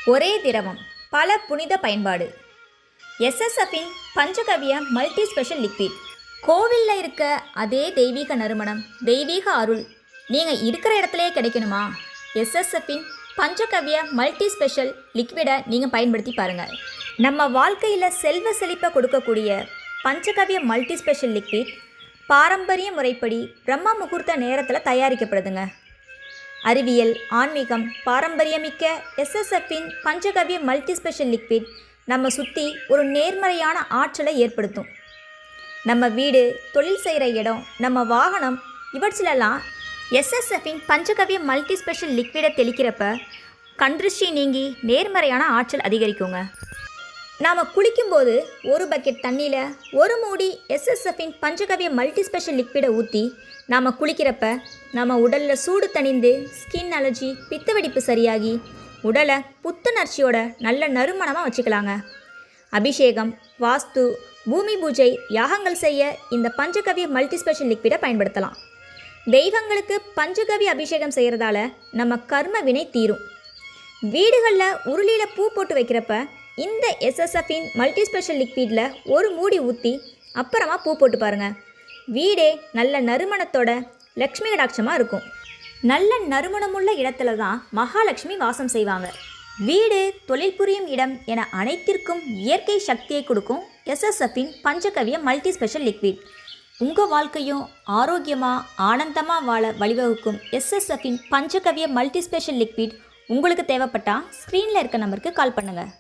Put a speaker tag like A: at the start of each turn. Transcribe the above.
A: ஒரே திரவம் பல புனித பயன்பாடு. எஸ்எஸ்எஃப்பின் பஞ்சகவ்ய மல்டி ஸ்பெஷல் லிக்விட். கோவிலில் இருக்க அதே தெய்வீக நறுமணம், தெய்வீக அருள் நீங்கள் இருக்கிற இடத்துலையே கிடைக்கணுமா? எஸ்எஸ்எஃப்பின் பஞ்சகவ்ய மல்டி ஸ்பெஷல் லிக்விடை நீங்கள் பயன்படுத்தி பாருங்கள். நம்ம வாழ்க்கையில் செல்வ செழிப்பை கொடுக்கக்கூடிய பஞ்சகவ்ய மல்டி ஸ்பெஷல் லிக்விட் பாரம்பரிய முறைப்படி பிரம்ம முகூர்த்த நேரத்தில் தயாரிக்கப்படுதுங்க. அறிவியல், ஆன்மீகம், பாரம்பரியமிக்க எஸ்எஸ்எஃப்பின் பஞ்சகவ்ய மல்டி ஸ்பெஷல் லிக்விட் நம்ம சுற்றி ஒரு நேர்மறையான ஆற்றலை ஏற்படுத்தும். நம்ம வீடு, தொழில் செய்கிற இடம், நம்ம வாகனம் இவற்றிலெல்லாம் எஸ்எஸ்எஃப்பின் பஞ்சகவ்ய மல்டி ஸ்பெஷல் லிக்விடை தெளிக்கிறப்ப கண்திருஷ்டி நீங்கி நேர்மறையான ஆற்றல் அதிகரிக்குங்க. நாம் குளிக்கும்போது ஒரு பக்கெட் தண்ணியில் ஒரு மூடி எஸ்எஸ்எஃப்பின் பஞ்சகவ்ய மல்டி ஸ்பெஷல் லிக்விடை ஊற்றி நாம் குளிக்கிறப்ப நம்ம உடலில் சூடு தணிந்து ஸ்கின் அலர்ஜி, பித்த வெடிப்பு சரியாகி உடலை புத்துணர்ச்சியோட நல்ல நறுமணமாக வச்சுக்கலாங்க. அபிஷேகம், வாஸ்து, பூமி பூஜை, யாகங்கள் செய்ய இந்த பஞ்சகவ்ய மல்டி ஸ்பெஷல் லிக்விடை பயன்படுத்தலாம். தெய்வங்களுக்கு பஞ்சகவ்ய அபிஷேகம் செய்கிறதால நம்ம கர்ம வினை தீரும். வீடுகளில் உருளியில் பூ போட்டு வைக்கிறப்ப இந்த எஸ்எஸ்எஃப்பின் மல்டி ஸ்பெஷல் லிக்விடில் ஒரு மூடி ஊற்றி அப்புறமா பூ போட்டு பாருங்கள். வீடே நல்ல நறுமணத்தோட லக்ஷ்மி கடாட்சமாக இருக்கும். நல்ல நறுமணமுள்ள இடத்துல தான் மகாலட்சுமி வாசம் செய்வாங்க. வீடு, தொழில் புரியும் இடம் என அனைத்திற்கும் இயற்கை சக்தியை கொடுக்கும் எஸ்எஸ்எஃப்பின் பஞ்சகவ்ய மல்டி ஸ்பெஷல் லிக்விட். உங்கள் வாழ்க்கையும் ஆரோக்கியமாக ஆனந்தமாக வாழ வழிவகுக்கும் எஸ்எஸ்எஃப்பின் பஞ்சகவ்ய மல்டி ஸ்பெஷல் லிக்விட் உங்களுக்கு தேவைப்பட்டால் ஸ்க்ரீனில் இருக்க நம்பருக்கு கால் பண்ணுங்கள்.